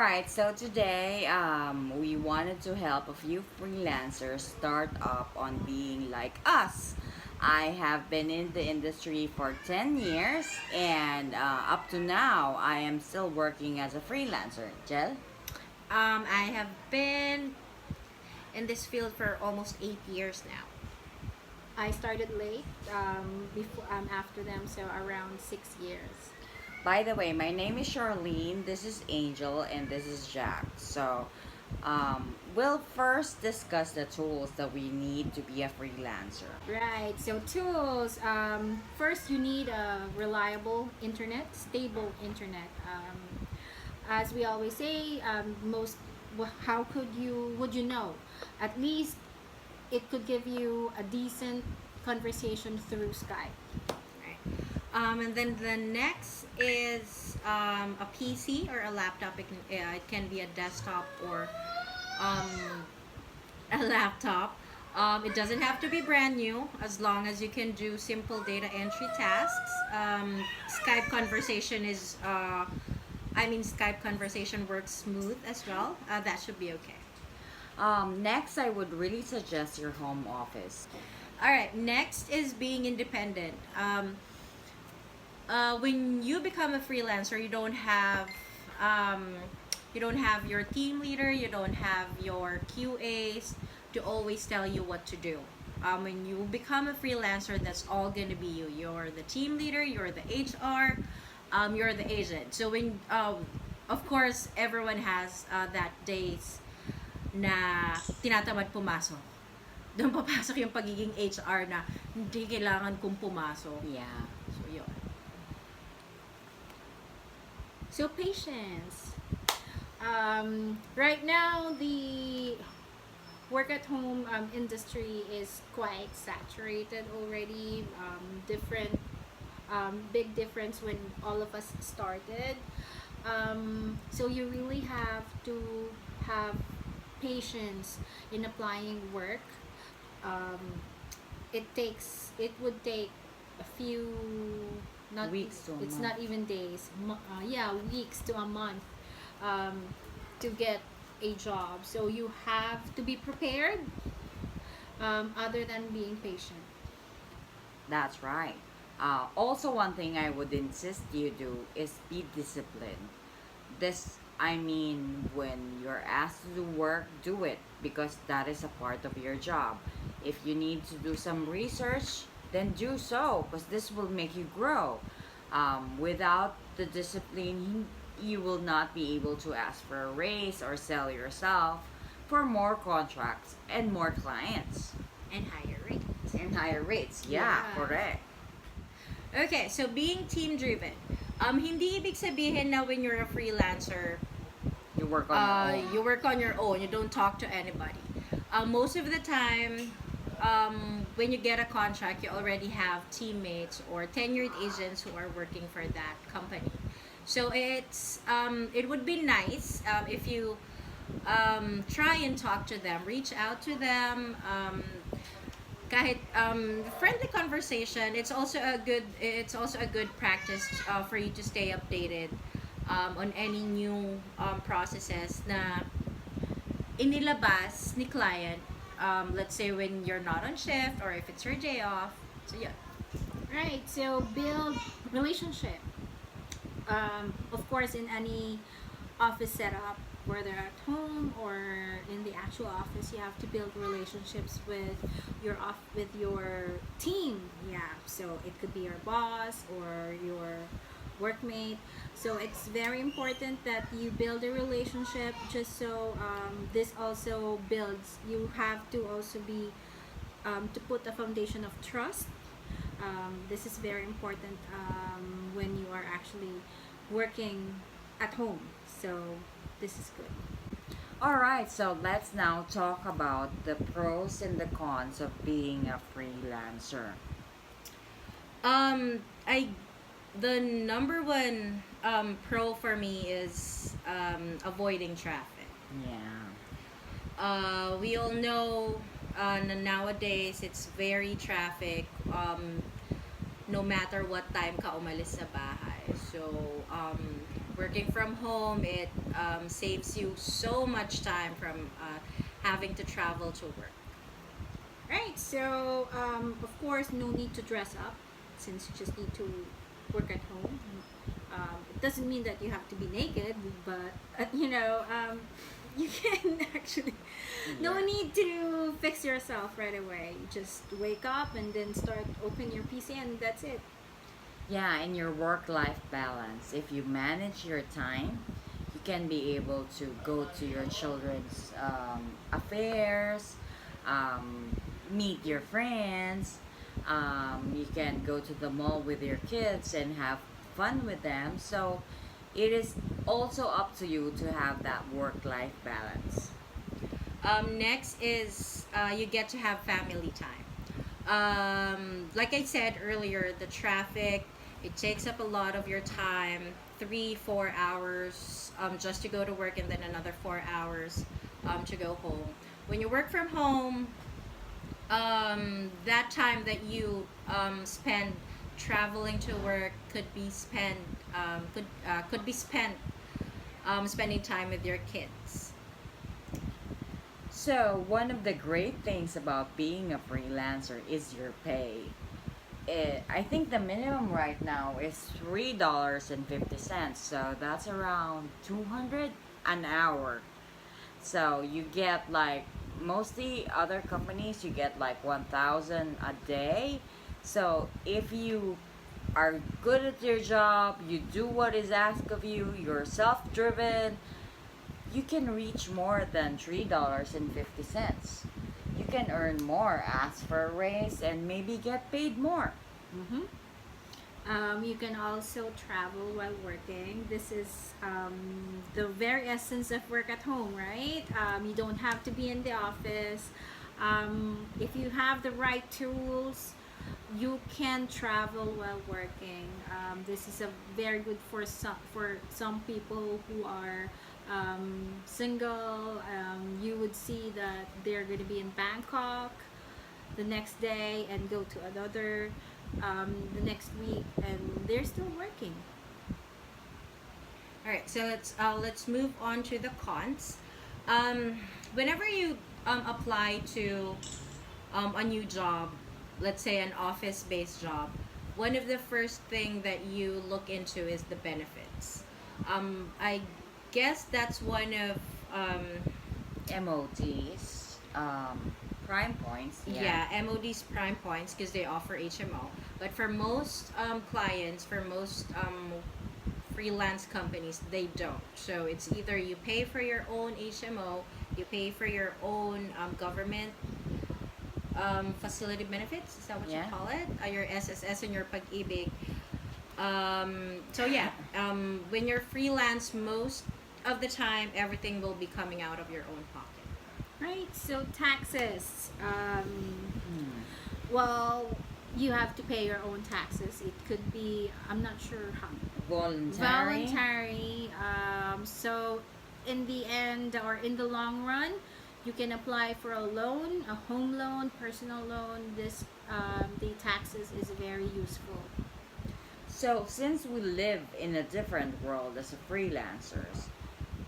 right, so today we wanted to help a few freelancers start up on being like us. I have been in the industry for 10 years, and up to now, I am still working as a freelancer. Jel? I have been in this field for almost 8 years now. I started late, after them, so around 6 years. By the way, my name is Charlene, this is Angel, and this is Jack. We'll first discuss the tools that we need to be a freelancer. Right. So tools. First, you need a reliable internet, stable internet. As we always say, how would you know? At least it could give you a decent conversation through Skype. Right. And then the next is a PC or a laptop. It can be a desktop or um, a laptop. It doesn't have to be brand new as long as you can do simple data entry tasks. Skype conversation is, Skype conversation works smooth as well. That should be okay. Next, I would really suggest your home office. All right, next is being independent. When you become a freelancer, um, you don't have your team leader, you don't have your QAs to always tell you what to do. When you become a freelancer, that's all going to be you. You're the team leader, you're the HR, you're the agent. So of course, everyone has that days na tinatamad pumasok. Doon papasok yung pagiging HR na hindi kailangan kong pumasok. Yeah. So, yun. So, patience. Right now, the work at home industry is quite saturated already. Big difference when all of us started. So, you really have to have patience in applying work. um, it would take a few, not Weeks to a it's month. not even days, yeah, weeks to a month, um, to get a job. So you have to be prepared, other than being patient. That's right. Also, one thing I would insist you do is be disciplined. When you're asked to do work, do it because that is a part of your job. If you need to do some research, then do so because this will make you grow. Without the discipline, you will not be able to ask for a raise or sell yourself for more contracts and more clients And higher rates. and higher rates. Yeah, Yeah. correct. Okay, so being team driven. Hindi ibig sabihin na when you're a freelancer, You work on your own. you work on your own. You don't talk to anybody. Most of the time, when you get a contract, you already have teammates or tenured agents who are working for that company. So it would be nice if you try and talk to them, reach out to them. Kahit friendly conversation, it's also a good practice for you to stay updated on any new processes na inilabas ni client. Let's say when you're not on shift or if it's your day off. So yeah. Right. So build relationship. Of course, in any office setup, whether at home or in the actual office, you have to build relationships with your team. Yeah. So it could be your boss or your workmate. So it's very important that you build a relationship. Just so this also builds. You have to also be to put a foundation of trust. This is very important when you are actually working at home. So this is good. All right, so let's now talk about the pros and the cons of being a freelancer. I The number one pro for me is avoiding traffic. Yeah. We all know nowadays it's very traffic. no matter what time ka umalis sa bahay. So, working from home, it saves you so much time from having to travel to work. Right, so of course, no need to dress up since you just need to work at home. It doesn't mean that you have to be naked, but you can actually. No Yeah. need to fix yourself right away. You just wake up and then start open your PC, and that's it. Yeah, and your work life balance. If you manage your time, you can be able to go to your children's affairs, meet your friends. You can go to the mall with your kids and have fun with them. So it is also up to you to have that work life balance. Next is you get to have family time. Like I said earlier, the traffic, it takes up a lot of your time, 3 4 hours just to go to work, and then another 4 hours to go home. When you work from home, that time that you spend traveling to work could be spent spending time with your kids. So, one of the great things about being a freelancer is your pay. I think the minimum right now is $3.50. So that's around 200 an hour. So you get like mostly other companies you get like 1,000 a day. So if you are good at your job, you do what is asked of you, you're self-driven, you can reach more than $3.50. You can earn more, ask for a raise, and maybe get paid more. Mm-hmm. You can also travel while working. This is the very essence of work at home, right? You don't have to be in the office. If you have the right tools, you can travel while working. This is a very good for some people who are single. You would see that they're going to be in Bangkok the next day and go to another the next week, and they're still working. All right, so let's move on to the cons. Um, Whenever you apply to a new job, let's say an office-based job, one of the first thing that you look into is the benefits. I guess that's one of MOTs, prime points, yeah. yeah, MOD's prime points because they offer HMO. But for most clients, for most freelance companies, they don't. So it's either you pay for your own HMO, you pay for your own government facility benefits. Is that what Yeah. you call it? Your SSS and your pag-ibig. So yeah, when you're freelance, most of the time, everything will be coming out of your own pocket. Right. So taxes. Hmm. Well, you have to pay your own taxes. It could be, I'm not sure how. Voluntary. Voluntary. So in the end or in the long run, you can apply for a loan, a home loan, personal loan. This the taxes is very useful. So, since we live in a different world as a freelancers,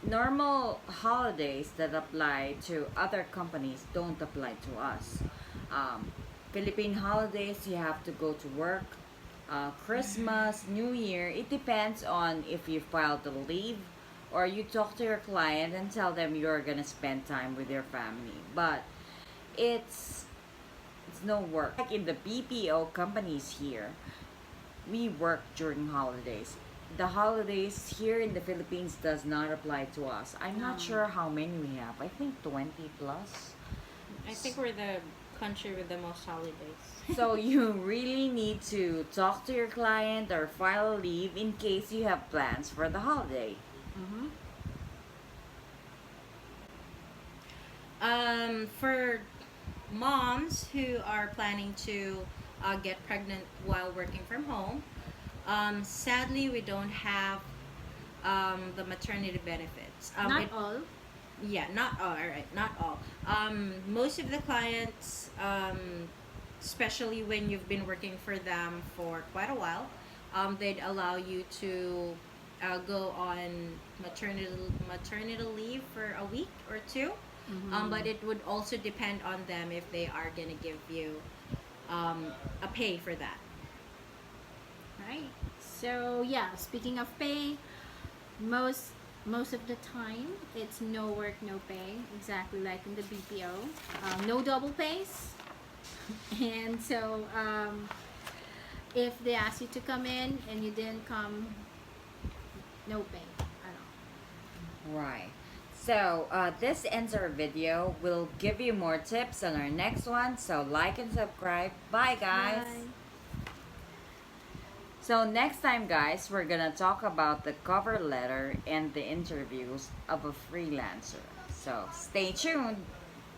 normal holidays that apply to other companies don't apply to us. Um, Philippine holidays, you have to go to work. Christmas, New Year, it depends on if you filed the leave or you talk to your client and tell them you're gonna spend time with your family. But it's it's no work. Like in the BPO companies here, we work during holidays. The holidays here in the Philippines does not apply to us. I'm not sure how many we have. I think 20 plus. I think we're the country with the most holidays. So you really need to talk to your client or file a leave in case you have plans for the holiday. Mm-hmm. For moms who are planning to get pregnant while working from home, sadly, we don't have the maternity benefits. Not all. Yeah, not all. All right, not all. Most of the clients especially when you've been working for them for quite a while. They'd allow you to go on maternity leave for a week or two. But it would also depend on them if they are gonna give you a pay for that. Right. So yeah, speaking of pay, most most of the time it's no work, no pay. Exactly like in the BPO, no double pays. And so if they ask you to come in and you didn't come, no pay at all. Right. So this ends our video. We'll give you more tips on our next one. So like and subscribe. Bye, guys. Bye. So next time, guys, we're gonna talk about the cover letter and the interviews of a freelancer. So stay tuned.